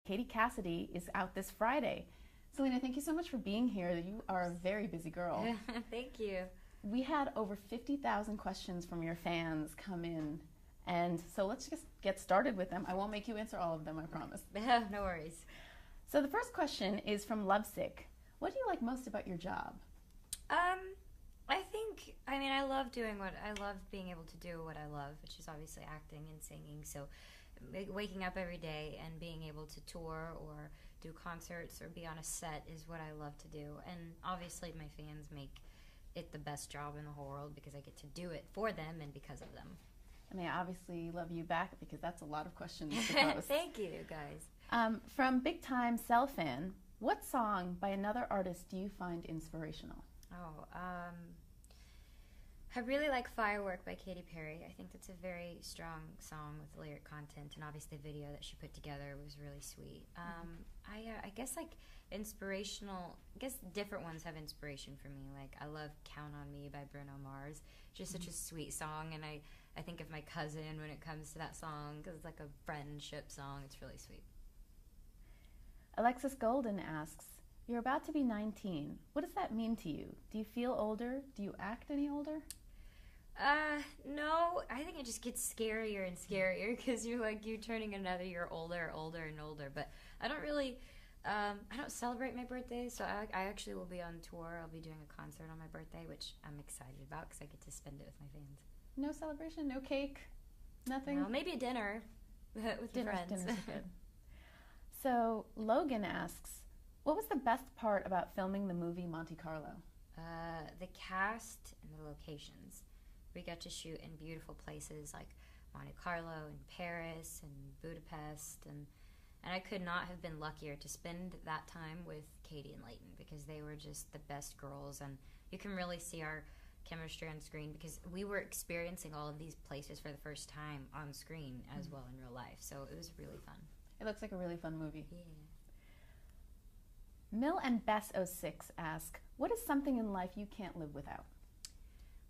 Katie Cassidy is out this Friday. Selena, thank you so much for being here. You are a very busy girl. Thank you. We had over 50,000 questions from your fans come in, and so let's just get started with them. I won't make you answer all of them, I promise. No worries. So the first question is from Lovesick. What do you like most about your job? I love I love being able to do what I love, which is obviously acting and singing. So waking up every day and being able to tour or do concerts or be on a set is what I love to do. And obviously my fans make it the best job in the whole world because I get to do it for them and because of them. And they obviously love you back because that's a lot of questions to pose. Thank you, guys. From Big Time Cell Fan, what song by another artist do you find inspirational? I really like Firework by Katy Perry. I think that's a very strong song with lyric content, and obviously the video that she put together was really sweet. I guess like inspirational, I guess different ones have inspiration for me. Like I love Count on Me by Bruno Mars. Just such a sweet song, and I think of my cousin when it comes to that song because it's like a friendship song. It's really sweet. Alexis Golden asks, you're about to be 19. What does that mean to you? Do you feel older? Do you act any older? No, I think it just gets scarier and scarier because you're turning another year older and older. But I don't really, I don't celebrate my birthday, so I actually will be on tour. I'll be doing a concert on my birthday, which I'm excited about because I get to spend it with my fans. No celebration, no cake, nothing? Well, maybe a dinner with friends. Dinner's good. So Logan asks, what was the best part about filming the movie Monte Carlo? The cast and the locations. We got to shoot in beautiful places like Monte Carlo and Paris and Budapest, and I could not have been luckier to spend that time with Katie and Leighton because they were just the best girls, and you can really see our chemistry on screen because we were experiencing all of these places for the first time on screen as well in real life, so it was really fun. It looks like a really fun movie. Yeah. Mill and Bess06 ask, what is something in life you can't live without?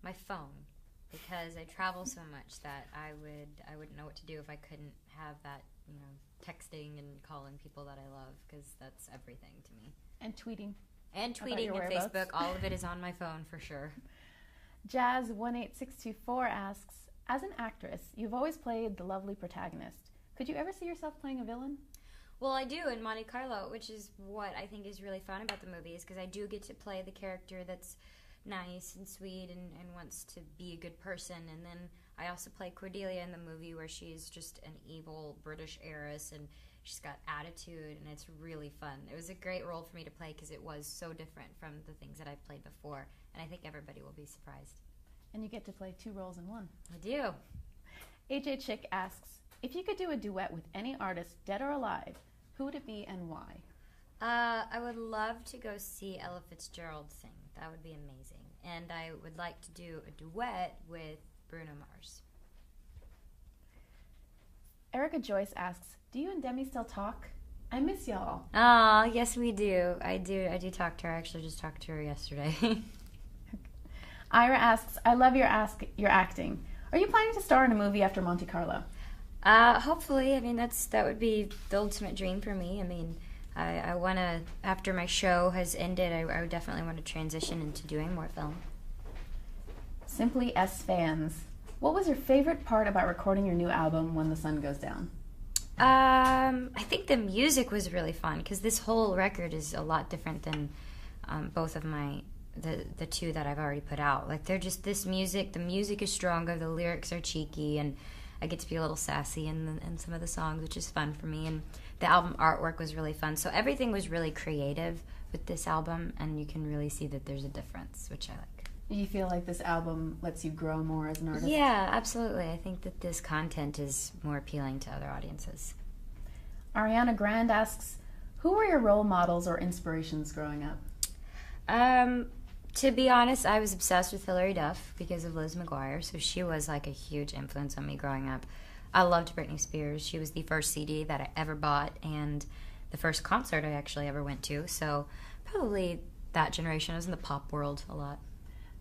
My phone, because I travel so much that I wouldn't know what to do if I couldn't have that, texting and calling people that I love, because that's everything to me. And tweeting. And tweeting and Facebook, all of it is on my phone for sure. Jazz18624 asks, as an actress, you've always played the lovely protagonist. Could you ever see yourself playing a villain? Well, I do in Monte Carlo, which is what I think is really fun about the movie, is because I do get to play the character that's nice and sweet and wants to be a good person. And then I also play Cordelia in the movie where she's just an evil British heiress and she's got attitude, and it's really fun. It was a great role for me to play because it was so different from the things that I've played before, and I think everybody will be surprised. And you get to play 2 roles in 1. I do. AJ Chick asks, if you could do a duet with any artist, dead or alive, who would it be and why? I would love to go see Ella Fitzgerald sing. That would be amazing. And I would like to do a duet with Bruno Mars. Erica Joyce asks, do you and Demi still talk? I miss y'all. Ah, yes we do. I do talk to her. I actually just talked to her yesterday. Ira asks, I love your acting. Are you planning to star in a movie after Monte Carlo? Hopefully. I mean, that would be the ultimate dream for me. I mean, I want to, after my show has ended, I would definitely want to transition into doing more film. Simply S Fans, what was your favorite part about recording your new album, When the Sun Goes Down? I think the music was really fun because this whole record is a lot different than both of the 2 that I've already put out. Like, they're just this music. The music is stronger. The lyrics are cheeky, and I get to be a little sassy in some of the songs, which is fun for me. And the album artwork was really fun. So everything was really creative with this album, and you can really see that there's a difference, which I like. You feel like this album lets you grow more as an artist? Yeah, absolutely. I think that this content is more appealing to other audiences. Ariana Grand asks, who were your role models or inspirations growing up? To be honest, I was obsessed with Hilary Duff because of Liz McGuire, so she was like a huge influence on me growing up. I loved Britney Spears. She was the first CD that I ever bought and the first concert I actually ever went to, so probably that generation. I was in the pop world a lot.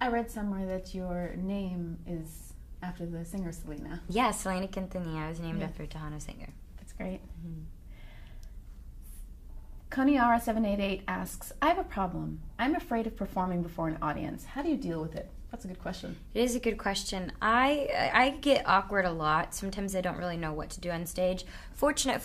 I read somewhere that your name is after the singer Selena. Yeah, Selena Quintanilla. I was named after a Tejano singer. That's great. Koniara788 asks, I have a problem. I'm afraid of performing before an audience. How do you deal with it? That's a good question. It is a good question. I get awkward a lot. Sometimes I don't really know what to do on stage. Fortunate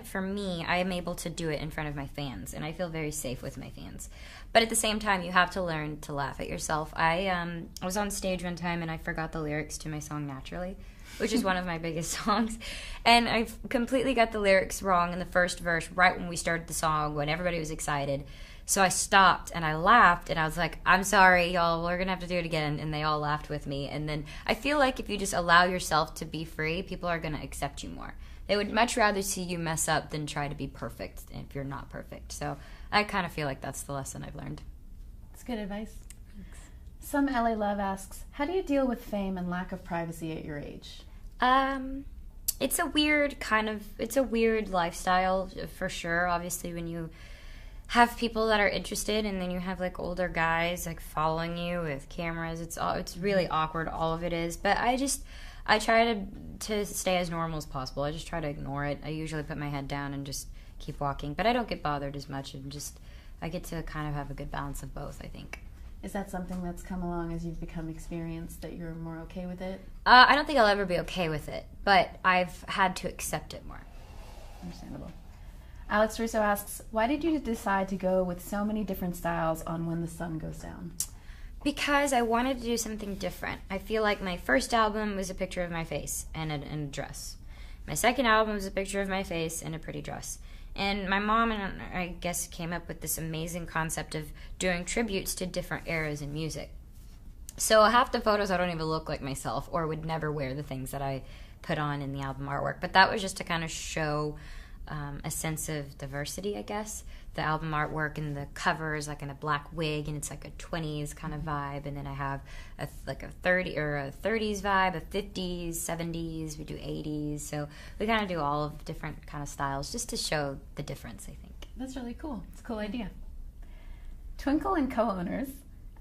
for me, I am able to do it in front of my fans, and I feel very safe with my fans. But at the same time, you have to learn to laugh at yourself. I was on stage one time and I forgot the lyrics to my song Naturally, which is one of my biggest songs. And I completely got the lyrics wrong in the first verse right when we started the song, when everybody was excited. So I stopped and I laughed and I was like, I'm sorry, y'all, we're going to have to do it again. And they all laughed with me. And then I feel like if you just allow yourself to be free, people are going to accept you more. They would much rather see you mess up than try to be perfect if you're not perfect. So I kind of feel like that's the lesson I've learned. That's good advice. Thanks. Some LA Love asks, how do you deal with fame and lack of privacy at your age? It's a weird lifestyle for sure. Obviously, when you have people that are interested and then you have like older guys like following you with cameras, it's really awkward, all of it is. But I try to stay as normal as possible. I just try to ignore it. I usually put my head down and just keep walking, but I don't get bothered as much, and I get to kind of have a good balance of both, I think. Is that something that's come along as you've become experienced, that you're more okay with it? I don't think I'll ever be okay with it, but I've had to accept it more. Understandable. Alex Russo asks, why did you decide to go with so many different styles on When the Sun Goes Down? Because I wanted to do something different. I feel like my first album was a picture of my face and a dress. My second album was a picture of my face and a pretty dress. And my mom and I guess came up with this amazing concept of doing tributes to different eras in music. So half the photos I don't even look like myself or would never wear the things that I put on in the album artwork. But that was just to kind of show a sense of diversity, I guess. The album artwork and the cover is like in a black wig and it's like a 20s kind of vibe. And then I have a 30s vibe, a 50s, 70s, we do 80s. So we kind of do all of different kind of styles just to show the difference, I think. That's really cool. It's a cool idea. Twinkle and Co-Owners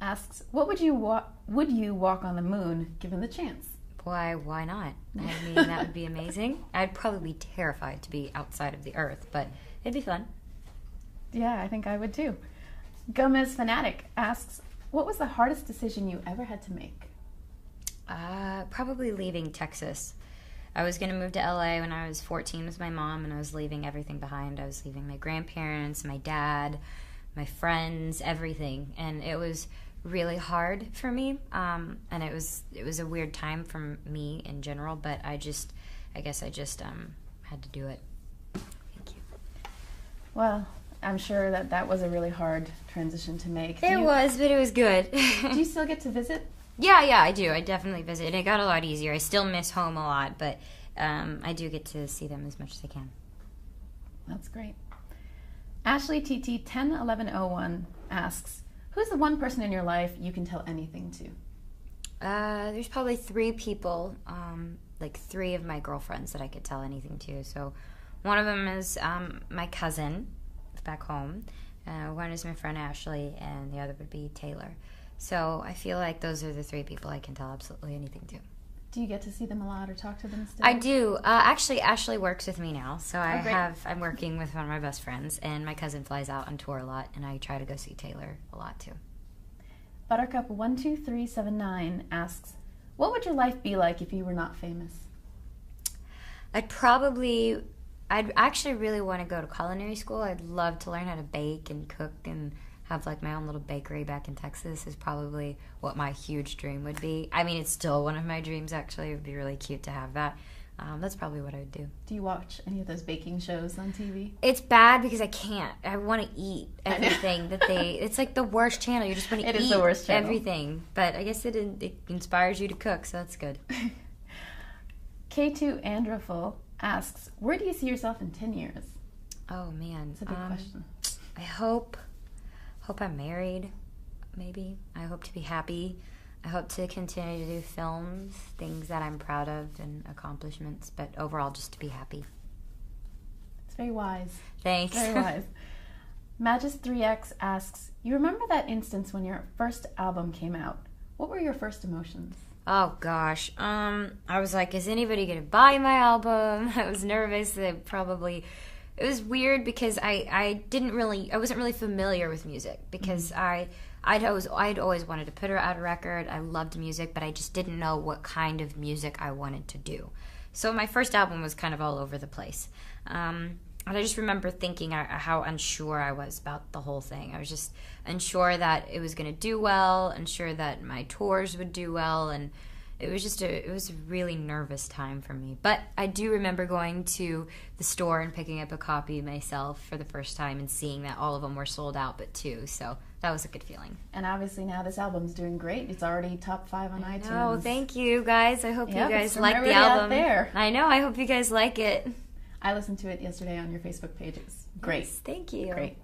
asks, would you walk on the moon given the chance? Why not? I mean, that would be amazing. I'd probably be terrified to be outside of the Earth, but it'd be fun. Yeah, I think I would too. Gomez Fanatic asks, what was the hardest decision you ever had to make? Probably leaving Texas. I was going to move to LA when I was 14 with my mom, and I was leaving everything behind. I was leaving my grandparents, my dad, my friends, everything. And it was really hard for me. And it was a weird time for me in general, but I guess I just had to do it. Thank you. Well, I'm sure that was a really hard transition to make. It was, but it was good. Do you still get to visit? Yeah, I do. I definitely visit. And it got a lot easier. I still miss home a lot, but I do get to see them as much as I can. That's great. Ashley TT 101101 asks, who's the one person in your life you can tell anything to? There's probably 3 people, like 3 of my girlfriends that I could tell anything to. So one of them is my cousin back home. One is my friend Ashley, and the other would be Taylor. So I feel like those are the 3 people I can tell absolutely anything to. Do you get to see them a lot or talk to them still? I do. Actually, Ashley works with me now, so Great. I'm working with one of my best friends, and my cousin flies out on tour a lot, and I try to go see Taylor a lot too. Buttercup 12379 asks, what would your life be like if you were not famous? I'd actually really want to go to culinary school. I'd love to learn how to bake and cook and have like my own little bakery back in Texas is probably what my huge dream would be. I mean, it's still one of my dreams, actually. It would be really cute to have that. That's probably what I would do. Do you watch any of those baking shows on TV? It's bad because I can't. I want to eat everything that it's like the worst channel. You just want to eat the worst channel. Everything. But I guess it inspires you to cook, so that's good. K2 Andraful asks, where do you see yourself in 10 years? Oh, man. It's a big question. I hope I'm married, maybe. I hope to be happy. I hope to continue to do films, things that I'm proud of and accomplishments, but overall just to be happy. It's very wise. Thanks. Very wise. Magis3X asks, you remember that instance when your first album came out? What were your first emotions? Oh gosh, I was like, is anybody gonna buy my album? I was nervous that probably it was weird because I wasn't really familiar with music because I'd always wanted to put out a record. I loved music, but I just didn't know what kind of music I wanted to do. So my first album was kind of all over the place. And I just remember thinking how unsure I was about the whole thing. I was just unsure that it was going to do well, unsure that my tours would do well, and it was a really nervous time for me. But I do remember going to the store and picking up a copy myself for the first time and seeing that all of them were sold out but two. So that was a good feeling. And obviously now this album's doing great. It's already top 5 on iTunes. Oh, thank you guys. I hope you guys like the album. album. There. I know. I hope you guys like it. I listened to it yesterday on your Facebook page. It's great. Yes, thank you. Great.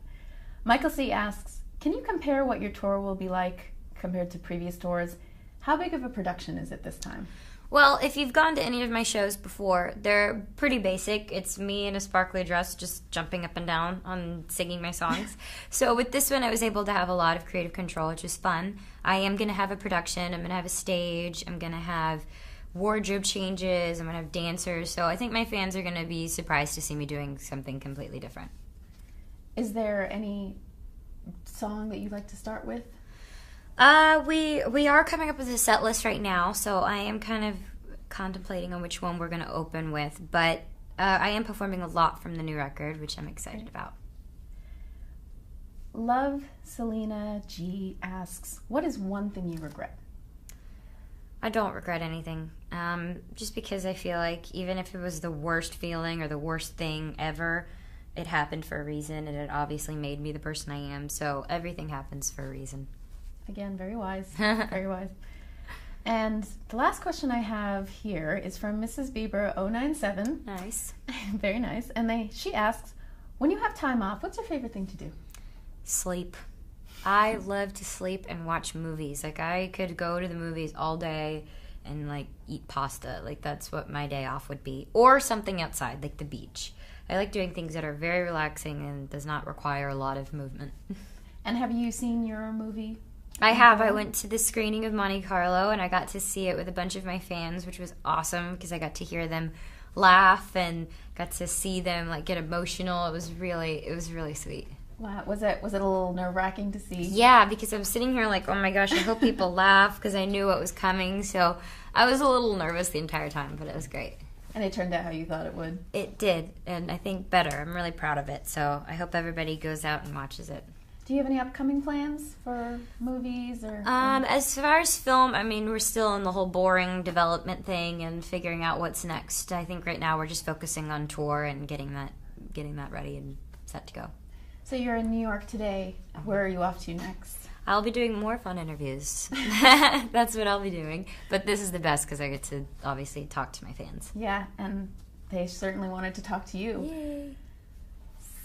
Michael C. asks, can you compare what your tour will be like compared to previous tours? How big of a production is it this time? Well, if you've gone to any of my shows before, they're pretty basic. It's me in a sparkly dress just jumping up and down on singing my songs. So with this one, I was able to have a lot of creative control, which was fun. I am going to have a production. I'm going to have a stage. I'm going to have wardrobe changes. I'm going to have dancers. So I think my fans are going to be surprised to see me doing something completely different. Is there any song that you'd like to start with? We are coming up with a set list right now, so I am kind of contemplating on which one we're going to open with, but I am performing a lot from the new record, which I'm excited about. Love Selena G asks, what is one thing you regret? I don't regret anything, just because I feel like even if it was the worst feeling or the worst thing ever, it happened for a reason, and it obviously made me the person I am, so everything happens for a reason. Again, very wise. Very wise. And the last question I have here is from Mrs. Bieber 097. Nice. Very nice. And she asks, when you have time off, what's your favorite thing to do? Sleep. I love to sleep and watch movies. Like, I could go to the movies all day and, like, eat pasta. Like, that's what my day off would be. Or something outside, like the beach. I like doing things that are very relaxing and does not require a lot of movement. And have you seen your movie? I have. I went to the screening of Monte Carlo, and I got to see it with a bunch of my fans, which was awesome because I got to hear them laugh and got to see them like get emotional. It was really sweet. Wow. Was it a little nerve-wracking to see? Yeah, because I was sitting here like, oh my gosh, I hope people laugh because I knew what was coming. So I was a little nervous the entire time, but it was great. And it turned out how you thought it would. It did, and I think better. I'm really proud of it. So I hope everybody goes out and watches it. Do you have any upcoming plans for movies or? As far as film, I mean, we're still in the whole boring development thing and figuring out what's next. I think right now we're just focusing on tour and getting that ready and set to go. So you're in New York today. Where are you off to next? I'll be doing more fun interviews. That's what I'll be doing. But this is the best because I get to obviously talk to my fans. Yeah, and they certainly wanted to talk to you. Yay.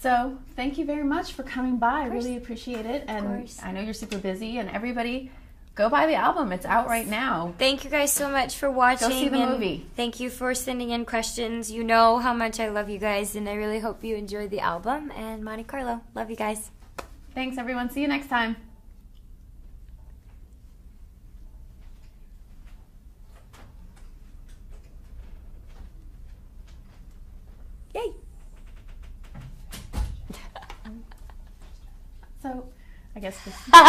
So thank you very much for coming by. I really appreciate it. And Of course. I know you're super busy. And everybody, go buy the album. It's out right now. Thank you guys so much for watching. Go see the movie. Thank you for sending in questions. You know how much I love you guys, and I really hope you enjoyed the album and Monte Carlo. Love you guys. Thanks, everyone. See you next time. Yay! So, I guess this...